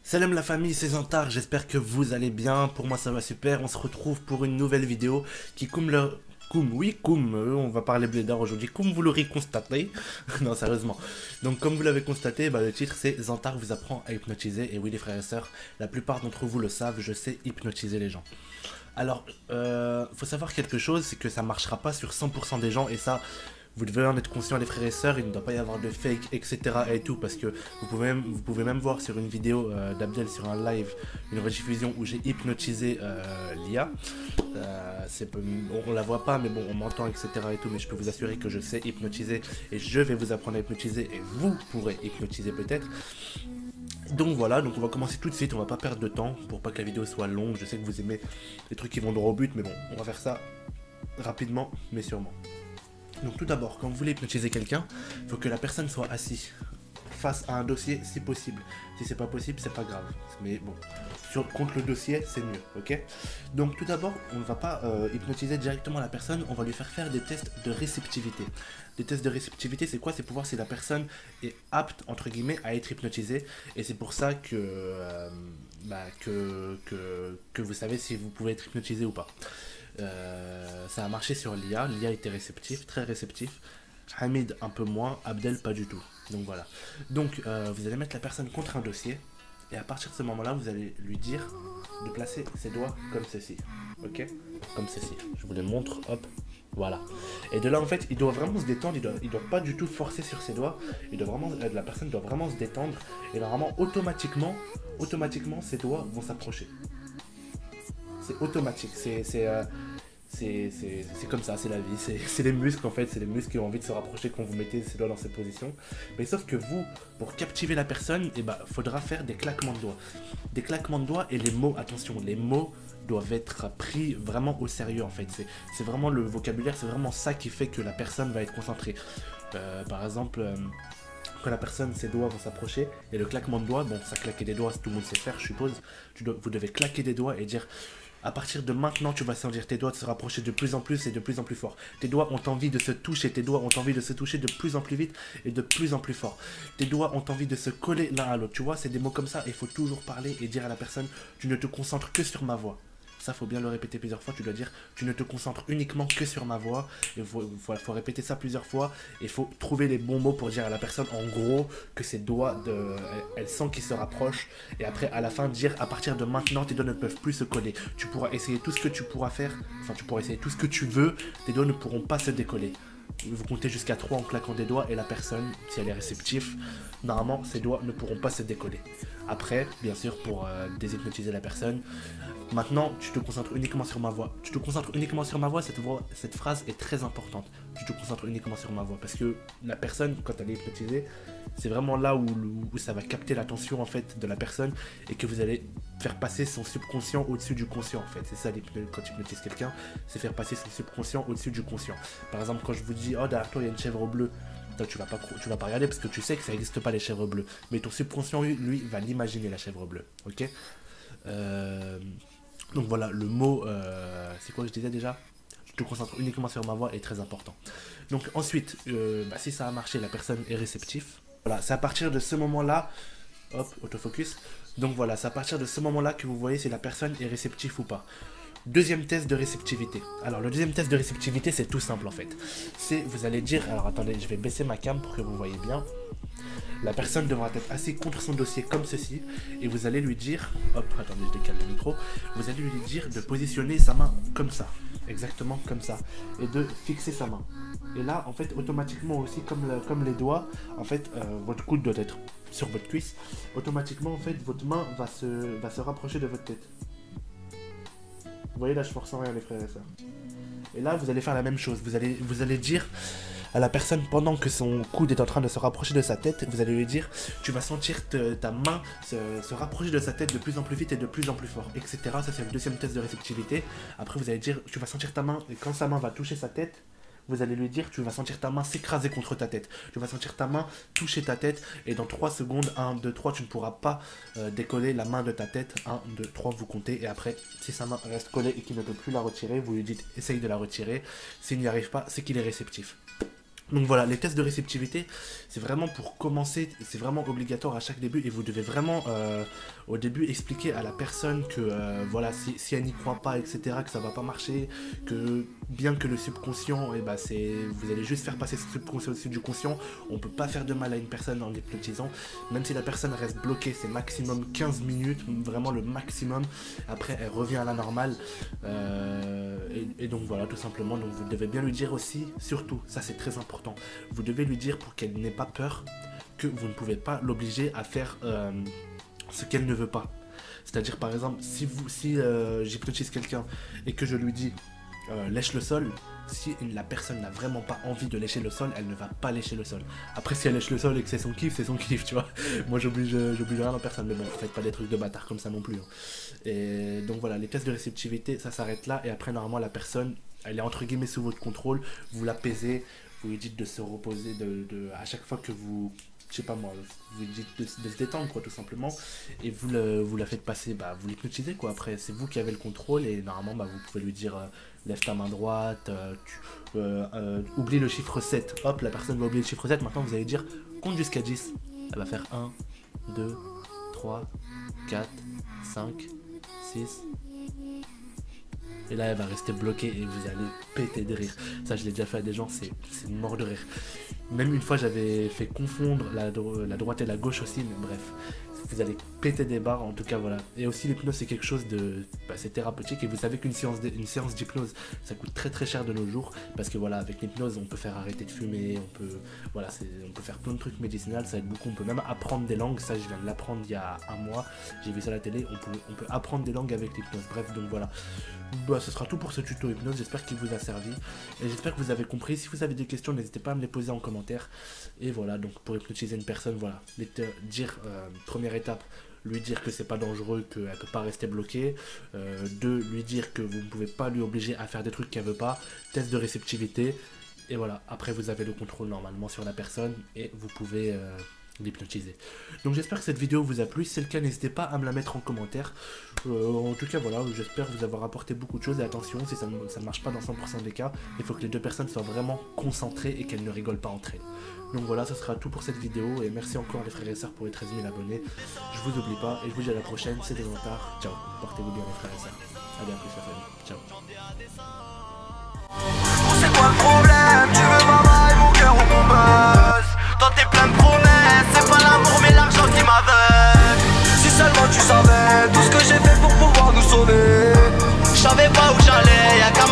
Salam la famille, c'est Zantar, j'espère que vous allez bien, pour moi ça va super, on se retrouve pour une nouvelle vidéo qui on va parler blédard aujourd'hui, comme vous l'aurez constaté, non sérieusement, donc comme vous l'avez constaté, le titre c'est Zantar vous apprend à hypnotiser, et oui les frères et sœurs, la plupart d'entre vous le savent, je sais hypnotiser les gens. Alors, faut savoir quelque chose, c'est que ça marchera pas sur 100% des gens, et ça, vous devez en être conscient les frères et sœurs, il ne doit pas y avoir de fake, etc. et tout, parce que vous pouvez même voir sur une vidéo d'Abdel, sur un live, une rediffusion où j'ai hypnotisé l'IA. On la voit pas, mais bon, on m'entend, etc. et tout, mais je peux vous assurer que je sais hypnotiser, et je vais vous apprendre à hypnotiser, et vous pourrez hypnotiser peut-être. Donc voilà, donc on va commencer tout de suite, on va pas perdre de temps, pour pas que la vidéo soit longue, je sais que vous aimez les trucs qui vont droit au but, mais bon, on va faire ça rapidement, mais sûrement. Donc tout d'abord, quand vous voulez hypnotiser quelqu'un, il faut que la personne soit assise face à un dossier si possible. Si c'est pas possible, c'est pas grave. Mais bon, contre le dossier, c'est mieux, ok? Donc tout d'abord, on ne va pas hypnotiser directement la personne, on va lui faire des tests de réceptivité. Des tests de réceptivité, c'est quoi? C'est pour voir si la personne est apte, entre guillemets, à être hypnotisée. Et c'est pour ça que vous savez si vous pouvez être hypnotisé ou pas. Ça a marché sur l'IA, l'IA était réceptif, très réceptif. Hamid un peu moins, Abdel pas du tout. Donc voilà. Donc vous allez mettre la personne contre un dossier, et à partir de ce moment-là, vous allez lui dire de placer ses doigts comme ceci. Ok? Comme ceci. Je vous les montre, hop. Voilà. Et de là, en fait, il doit vraiment se détendre, il doit pas du tout forcer sur ses doigts. La personne doit vraiment se détendre, et normalement, automatiquement, ses doigts vont s'approcher. C'est automatique, c'est comme ça, c'est la vie, c'est les muscles en fait, c'est les muscles qui ont envie de se rapprocher quand vous mettez ses doigts dans cette position. Mais sauf que vous, pour captiver la personne, faudra faire des claquements de doigts. Des claquements de doigts, et les mots, attention, les mots doivent être pris vraiment au sérieux en fait. C'est vraiment le vocabulaire, c'est vraiment ça qui fait que la personne va être concentrée. Par exemple, quand la personne, ses doigts vont s'approcher, et le claquement de doigts, bon, ça claquer des doigts, tout le monde sait faire, je suppose. Vous devez claquer des doigts et dire: à partir de maintenant, tu vas sentir tes doigts se rapprocher de plus en plus et de plus en plus fort. Tes doigts ont envie de se toucher, tes doigts ont envie de se toucher de plus en plus vite et de plus en plus fort. Tes doigts ont envie de se coller l'un à l'autre. Tu vois, c'est des mots comme ça, et il faut toujours parler et dire à la personne: tu ne te concentres que sur ma voix. Ça, faut bien le répéter plusieurs fois. Tu dois dire: tu ne te concentres uniquement que sur ma voix. Il faut répéter ça plusieurs fois. Il faut trouver les bons mots pour dire à la personne, en gros, que ses doigts, elle sent qu'ils se rapprochent. Et après, à la fin, dire: à partir de maintenant, tes doigts ne peuvent plus se coller. Tu pourras essayer tout ce que tu pourras faire. Enfin, tu pourras essayer tout ce que tu veux. Tes doigts ne pourront pas se décoller. Vous comptez jusqu'à 3 en claquant des doigts, et la personne, si elle est réceptive, normalement, ses doigts ne pourront pas se décoller. Après, bien sûr, pour déshypnotiser la personne, maintenant, tu te concentres uniquement sur ma voix. Tu te concentres uniquement sur ma voix, cette phrase est très importante. Tu te concentres uniquement sur ma voix, parce que la personne, quand elle est hypnotisée, c'est vraiment là où ça va capter l'attention en fait de la personne, et que vous allez faire passer son subconscient au-dessus du conscient en fait. C'est ça quand tu hypnotises quelqu'un, c'est faire passer son subconscient au-dessus du conscient. Par exemple, quand je vous dis: oh, derrière toi il y a une chèvre bleue, toi, tu vas pas regarder parce que tu sais que ça n'existe pas les chèvres bleues, mais ton subconscient lui va l'imaginer, la chèvre bleue. Ok. Donc voilà, le mot, c'est quoi que je disais déjà? Je te concentre uniquement sur ma voix est très important. Donc ensuite, si ça a marché, la personne est réceptive. Voilà, c'est à partir de ce moment-là, hop, autofocus. Donc voilà, c'est à partir de ce moment-là que vous voyez si la personne est réceptive ou pas. Deuxième test de réceptivité. Alors le deuxième test de réceptivité, c'est tout simple en fait. C'est, vous allez dire, alors attendez, je vais baisser ma cam pour que vous voyez bien. La personne devra être assise contre son dossier comme ceci, et vous allez lui dire, hop, attendez, je décale le micro, vous allez lui dire de positionner sa main comme ça, exactement comme ça, et de fixer sa main. Et là, en fait, automatiquement aussi, comme les doigts, en fait, votre coude doit être sur votre cuisse, automatiquement, en fait, votre main va se rapprocher de votre tête. Vous voyez, là, je force rien, les frères et sœurs. Et là, vous allez faire la même chose, vous allez dire à la personne, pendant que son coude est en train de se rapprocher de sa tête, vous allez lui dire: tu vas sentir ta main se rapprocher de sa tête de plus en plus vite et de plus en plus fort, etc. Ça, c'est le deuxième test de réceptivité. Après, vous allez dire: tu vas sentir ta main, et quand sa main va toucher sa tête, vous allez lui dire: tu vas sentir ta main s'écraser contre ta tête. Tu vas sentir ta main toucher ta tête, et dans 3 secondes, 1, 2, 3, tu ne pourras pas décoller la main de ta tête. 1, 2, 3, vous comptez, et après, si sa main reste collée et qu'il ne peut plus la retirer, vous lui dites: essaye de la retirer. S'il n'y arrive pas, c'est qu'il est réceptif. Donc voilà, les tests de réceptivité, c'est vraiment pour commencer, c'est vraiment obligatoire à chaque début et vous devez vraiment au début expliquer à la personne que voilà, si elle n'y croit pas, etc., que ça va pas marcher, que bien que le subconscient, et bah vous allez juste faire passer ce subconscient au-dessus du conscient, on peut pas faire de mal à une personne en hypnotisant, même si la personne reste bloquée, c'est maximum 15 minutes, vraiment le maximum, après elle revient à la normale, et donc voilà, tout simplement, donc vous devez bien lui dire aussi, surtout, ça c'est très important, vous devez lui dire pour qu'elle n'ait pas peur que vous ne pouvez pas l'obliger à faire ce qu'elle ne veut pas. C'est-à-dire par exemple, si j'hypnotise quelqu'un et que je lui dis lèche le sol, si la personne n'a vraiment pas envie de lécher le sol, elle ne va pas lécher le sol. Après si elle lèche le sol et que c'est son kiff, tu vois. Moi j'oblige rien à personne, mais bon, faites pas des trucs de bâtard comme ça non plus. Hein. Et donc voilà, les tests de réceptivité, ça s'arrête là, et après normalement la personne, elle est entre guillemets sous votre contrôle, vous l'apaisez, vous lui dites de se reposer, à chaque fois que vous, je sais pas moi, vous lui dites de se détendre quoi, tout simplement, et vous la faites passer, bah vous l'hypnotisez quoi. Après c'est vous qui avez le contrôle, et normalement bah vous pouvez lui dire lève ta main droite, oublie le chiffre 7, hop la personne va oublier le chiffre 7, maintenant vous allez dire compte jusqu'à 10, elle va faire 1, 2, 3, 4, 5, 6, et là elle va rester bloquée et vous allez péter de rire. Ça je l'ai déjà fait à des gens, c'est mort de rire. Même une fois j'avais fait confondre la droite et la gauche aussi, mais bref, vous allez péter des barres en tout cas, voilà. Et aussi l'hypnose c'est quelque chose de, c'est thérapeutique, et vous savez qu'une séance d'hypnose ça coûte très très cher de nos jours, parce que voilà, avec l'hypnose on peut faire arrêter de fumer, on peut faire plein de trucs médicinaux, ça aide beaucoup, on peut même apprendre des langues, ça je viens de l'apprendre il y a un mois, j'ai vu ça à la télé, on peut apprendre des langues avec l'hypnose. Bref, donc voilà, bah, ce sera tout pour ce tuto hypnose, j'espère qu'il vous a servi, et j'espère que vous avez compris. Si vous avez des questions, n'hésitez pas à me les poser en commentaire. Et voilà, donc pour hypnotiser une personne, voilà, dire, première étape, lui dire que c'est pas dangereux, qu'elle peut pas rester bloquée, 2, lui dire que vous ne pouvez pas lui obliger à faire des trucs qu'elle veut pas, test de réceptivité, et voilà, après vous avez le contrôle normalement sur la personne, et vous pouvez l'hypnotiser. Donc j'espère que cette vidéo vous a plu, si c'est le cas n'hésitez pas à me la mettre en commentaire. En tout cas voilà, j'espère vous avoir apporté beaucoup de choses, et attention, si ça ne marche pas dans 100% des cas, il faut que les deux personnes soient vraiment concentrées et qu'elles ne rigolent pas entre elles. Donc voilà, ce sera tout pour cette vidéo, et merci encore les frères et sœurs pour les 13 000 abonnés, je vous oublie pas, et je vous dis à la prochaine, c'était Vantard, ciao, portez-vous bien les frères et sœurs, allez à plus la famille, ciao. C'est quoi le problème? Tu veux ma maille, mon cœur ou mon buzz? Dans tes pleines promesses, c'est pas l'amour mais l'argent qui m'aveugle. Si seulement tu savais tout ce que j'ai fait pour pouvoir nous sauver. Je savais pas où j'allais, y'a qu'à